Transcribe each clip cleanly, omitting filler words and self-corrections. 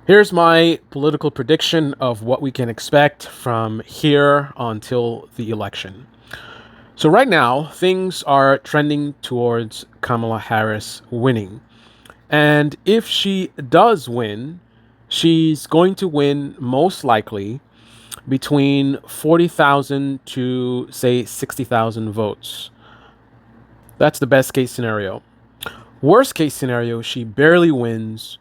Here's my political prediction of what we can expect from here until the election. So, right now, things are trending towards Kamala Harris winning. And if she does win, she's going to win most likely between 40,000 to, say, 60,000 votes. That's the best case scenario. Worst case scenario, she barely wins,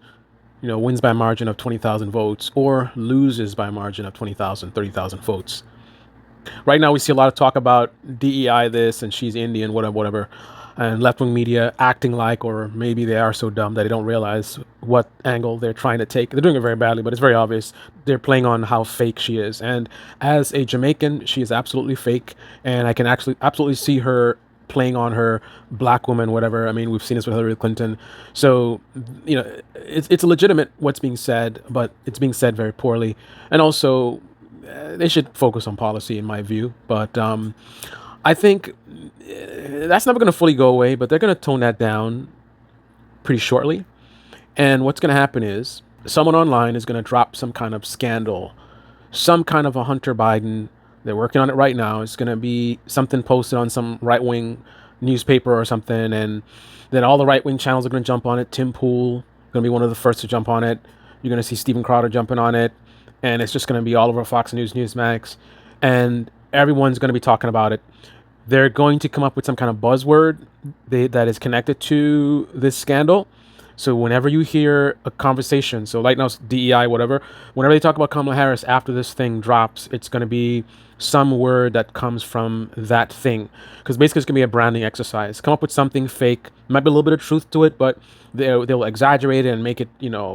wins by a margin of 20,000 votes or loses by a margin of 20,000, 30,000 votes. Right now, we see a lot of talk about DEI this and she's Indian, whatever, whatever, and left wing media acting like, or maybe they are so dumb that they don't realize what angle they're trying to take. They're doing it very badly, but it's very obvious. They're playing on how fake she is. And as a Jamaican, she is absolutely fake. And I can actually absolutely see her playing on her black woman, whatever. I mean, we've seen this with Hillary Clinton. So, it's legitimate what's being said, but it's being said very poorly. And also, they should focus on policy, in my view. But I think that's never going to fully go away, but they're going to tone that down pretty shortly. And what's going to happen is someone online is going to drop some kind of scandal, some kind of a Hunter Biden. They're working on it right now. It's going to be something posted on some right wing newspaper or something. And then all the right wing channels are going to jump on it. Tim Pool going to be one of the first to jump on it. You're going to see Steven Crowder jumping on it. And it's just going to be all over Fox News, Newsmax. And everyone's going to be talking about it. They're going to come up with some kind of buzzword that is connected to this scandal. So whenever you hear a conversation, so right now it's DEI, whatever, whenever they talk about Kamala Harris after this thing drops, it's going to be some word that comes from that thing. Because basically it's going to be a branding exercise. Come up with something fake. Might be a little bit of truth to it, but they'll exaggerate it and make it,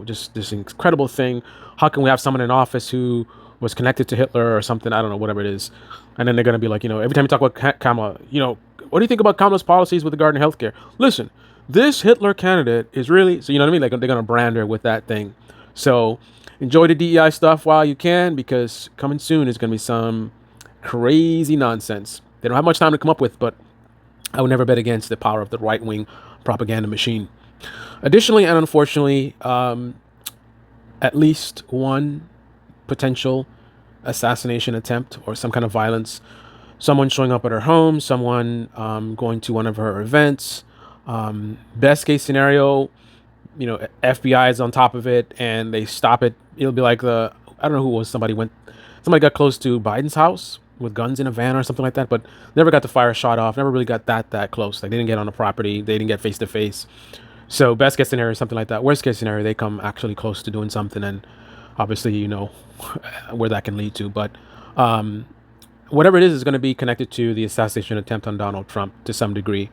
just this incredible thing. How can we have someone in office who was connected to Hitler or something? I don't know, whatever it is. And then they're going to be like, every time you talk about Kamala, what do you think about Kamala's policies with regard to healthcare? Listen, this Hitler candidate is really, so you know what I mean? Like they're going to brand her with that thing. So enjoy the DEI stuff while you can, because coming soon is going to be some crazy nonsense. They don't have much time to come up with, but I would never bet against the power of the right wing propaganda machine. Additionally, and unfortunately, at least one potential assassination attempt or some kind of violence. Someone showing up at her home, someone going to one of her events. Best case scenario, FBI is on top of it and they stop it. It'll be like I don't know who it was. Somebody got close to Biden's house with guns in a van or something like that, but never got to fire a shot off. Never really got that close. Like they didn't get on the property. They didn't get face to face. So best case scenario, something like that. Worst case scenario, they come actually close to doing something, and obviously, where that can lead to. But whatever it is going to be connected to the assassination attempt on Donald Trump to some degree.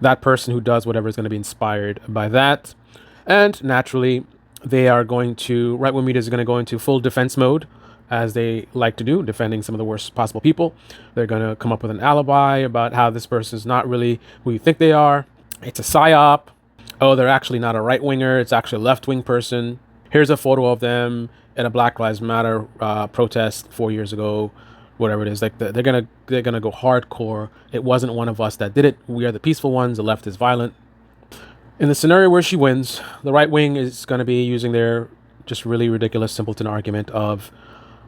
That person who does whatever is going to be inspired by that. And naturally, right wing media is going to go into full defense mode, as they like to do, defending some of the worst possible people. They're going to come up with an alibi about how this person is not really who you think they are. It's a psyop. Oh, they're actually not a right winger. It's actually a left wing person. Here's a photo of them at a Black Lives Matter protest 4 years ago, whatever it is. Like they're gonna go hardcore. It wasn't one of us that did it. We are the peaceful ones. The left is violent. In the scenario where she wins, the right wing is going to be using their just really ridiculous simpleton argument of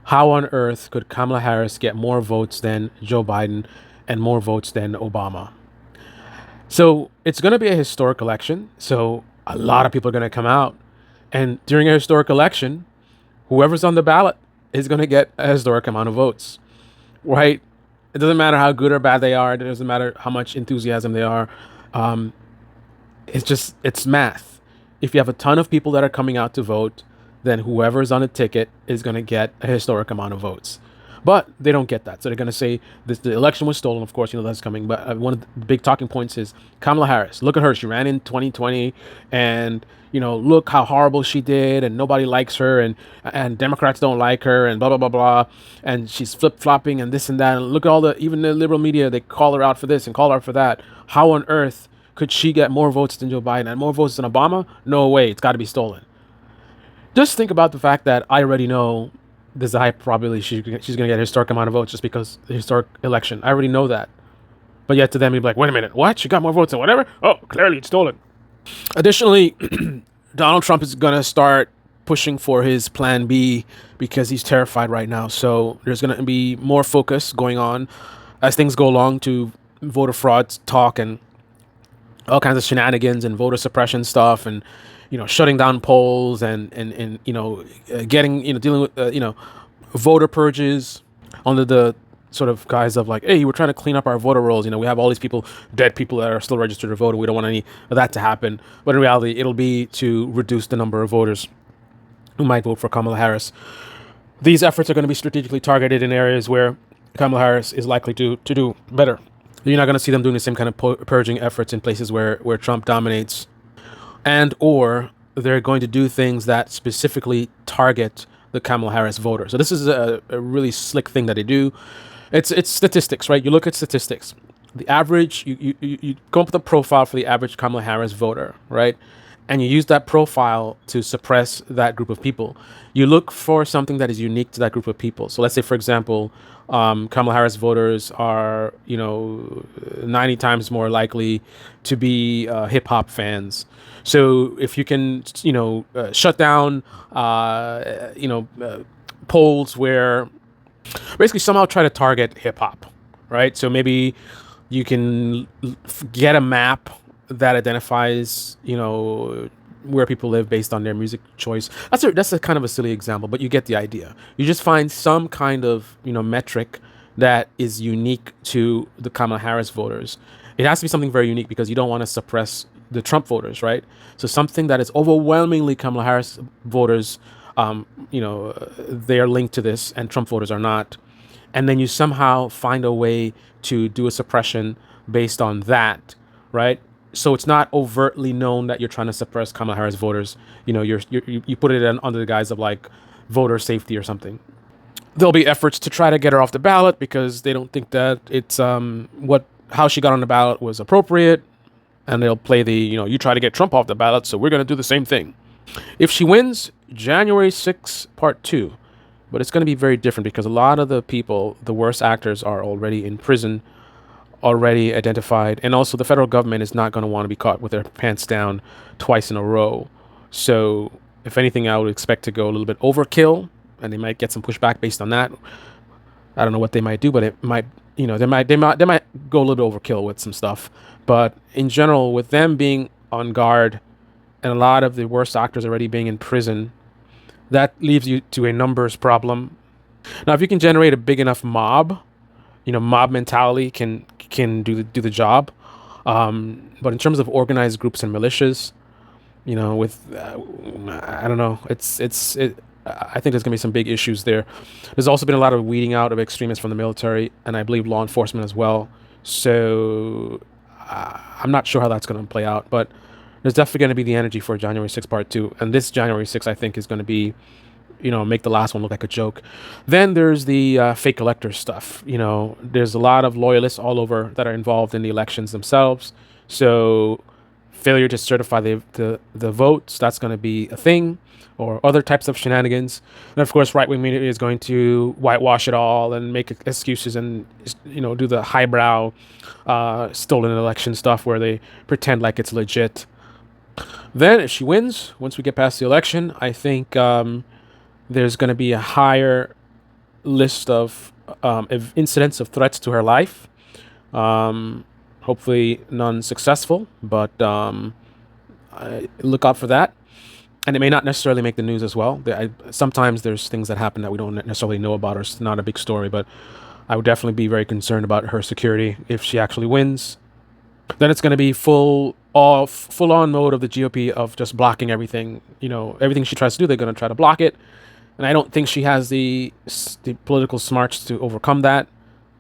how on earth could Kamala Harris get more votes than Joe Biden and more votes than Obama. So it's going to be a historic election. So a lot of people are going to come out. And during a historic election, whoever's on the ballot is going to get a historic amount of votes, right? It doesn't matter how good or bad they are. It doesn't matter how much enthusiasm they are. It's math. If you have a ton of people that are coming out to vote, then whoever's on a ticket is going to get a historic amount of votes. But they don't get that. So they're going to say the election was stolen. Of course, that's coming. But one of the big talking points is Kamala Harris. Look at her. She ran in 2020 and, look how horrible she did and nobody likes her and Democrats don't like her and blah, blah, blah, blah. And she's flip-flopping and this and that. And look at even the liberal media, they call her out for this and call her out for that. How on earth could she get more votes than Joe Biden and more votes than Obama? No way. It's got to be stolen. Just think about the fact that I already know there's a high probability she's going to get a historic amount of votes just because the historic election. I already know that. But yet to them, you'd be like, wait a minute, what? She got more votes than whatever? Oh, clearly it's stolen. Additionally, Donald Trump is going to start pushing for his plan B because he's terrified right now. So there's going to be more focus going on as things go along to voter fraud talk and all kinds of shenanigans and voter suppression stuff, and shutting down polls, and getting, dealing with voter purges under the sort of guise of like, hey, we're trying to clean up our voter rolls. We have all these people, dead people that are still registered to vote, and we don't want any of that to happen. But in reality, it'll be to reduce the number of voters who might vote for Kamala Harris. These efforts are going to be strategically targeted in areas where Kamala Harris is likely to do better. You're not going to see them doing the same kind of purging efforts in places where Trump dominates, and or they're going to do things that specifically target the Kamala Harris voter. So this is a really slick thing that they do. It's statistics, right? You look at statistics. The average, you come up with a profile for the average Kamala Harris voter, right? And you use that profile to suppress that group of people. You look for something that is unique to that group of people. So let's say, for example, Kamala Harris voters are, 90 times more likely to be hip hop fans. So if you can, shut down, polls where basically somehow try to target hip hop, right? So maybe you can get a map that identifies, where people live based on their music choice. That's a kind of a silly example, but you get the idea. You just find some kind of, metric that is unique to the Kamala Harris voters. It has to be something very unique because you don't want to suppress the Trump voters, right? So something that is overwhelmingly Kamala Harris voters, they are linked to this, and Trump voters are not. And then you somehow find a way to do a suppression based on that, right? So it's not overtly known that you're trying to suppress Kamala Harris voters. You put it under the guise of like voter safety or something. There'll be efforts to try to get her off the ballot because they don't think that it's how she got on the ballot was appropriate, and they'll play the you try to get Trump off the ballot, so we're going to do the same thing. If she wins, January 6th, part 2. But it's going to be very different because a lot of the people, the worst actors, are already in prison, already identified, and also the federal government is not going to want to be caught with their pants down twice in a row. So if anything, I would expect to go a little bit overkill, and they might get some pushback based on that. I don't know what they might do, but it might, they might go a little bit overkill with some stuff. But in general, with them being on guard and a lot of the worst actors already being in prison, that leaves you to a numbers problem. Now, if you can generate a big enough mob, mob mentality can do the job. But in terms of organized groups and militias, I don't know. I think there's gonna be some big issues there. There's also been a lot of weeding out of extremists from the military, and I believe law enforcement as well. So I'm not sure how that's gonna play out, but there's definitely going to be the energy for January 6th part 2. And this January 6th, I think, is going to be, make the last one look like a joke. Then there's the fake elector stuff. There's a lot of loyalists all over that are involved in the elections themselves. So failure to certify the votes, that's going to be a thing, or other types of shenanigans. And of course, right-wing media is going to whitewash it all and make excuses and, do the highbrow stolen election stuff where they pretend like it's legit. Then, if she wins, once we get past the election, I think there's going to be a higher list of incidents of threats to her life. Hopefully, none successful, but look out for that. And it may not necessarily make the news as well. Sometimes there's things that happen that we don't necessarily know about, or it's not a big story, but I would definitely be very concerned about her security if she actually wins. Then it's going to be full on mode of the GOP of just blocking everything. Everything she tries to do, they're going to try to block it. And I don't think she has the political smarts to overcome that.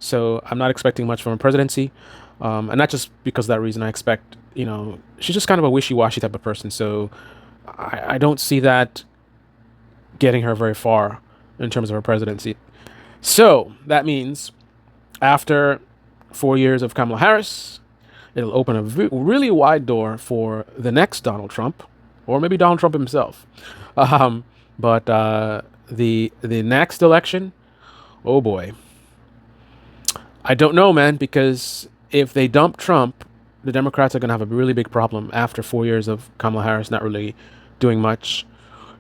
So I'm not expecting much from her presidency. And not just because of that reason. I expect, she's just kind of a wishy-washy type of person. So I don't see that getting her very far in terms of her presidency. So that means after 4 years of Kamala Harris, it'll open a really wide door for the next Donald Trump, or maybe Donald Trump himself. But the next election, oh boy, I don't know, man, because if they dump Trump, the Democrats are going to have a really big problem after 4 years of Kamala Harris not really doing much.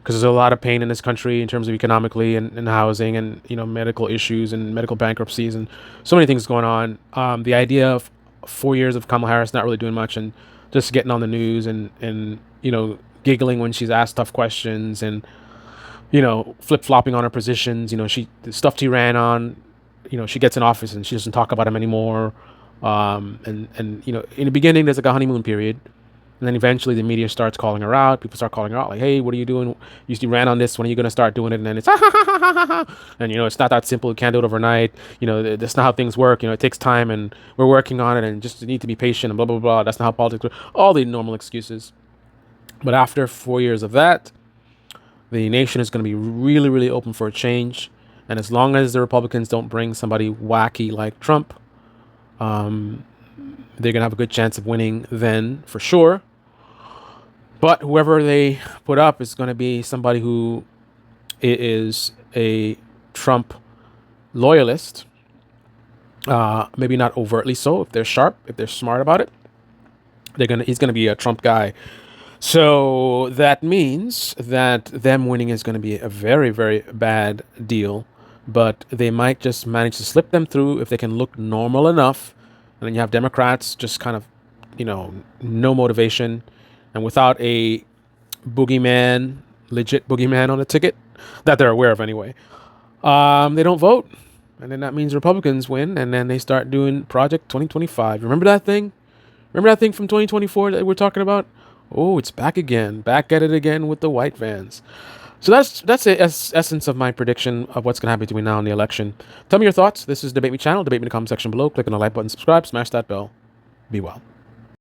because there's a lot of pain in this country in terms of economically and housing and medical issues and medical bankruptcies and so many things going on. The idea of 4 years of Kamala Harris not really doing much and just getting on the news and giggling when she's asked tough questions and flip flopping on her positions. The stuff she ran on. She gets in office and she doesn't talk about him anymore. And in the beginning there's like a honeymoon period. And then eventually the media starts calling her out. People start calling her out like, hey, what are you doing? You ran on this. When are you going to start doing it? And then it's, and, it's not that simple. You can't do it overnight. That's not how things work. It takes time and we're working on it and just need to be patient and blah, blah, blah. That's not how politics work. All the normal excuses. But after 4 years of that, the nation is going to be really, really open for a change. And as long as the Republicans don't bring somebody wacky like Trump, they're going to have a good chance of winning then for sure. But whoever they put up is going to be somebody who is a Trump loyalist. Maybe not overtly so. If they're sharp, if they're smart about it, he's going to be a Trump guy. So that means that them winning is going to be a very, very bad deal. But they might just manage to slip them through if they can look normal enough. And then you have Democrats just kind of, no motivation. And without a boogeyman, legit boogeyman on the ticket, that they're aware of anyway, they don't vote. And then that means Republicans win. And then they start doing Project 2025. Remember that thing? Remember that thing from 2024 that we're talking about? Oh, it's back again. Back at it again with the white vans. So that's the essence of my prediction of what's going to happen between now and the election. Tell me your thoughts. This is Debate Me channel. Debate me in the comment section below. Click on the like button, subscribe, smash that bell. Be well.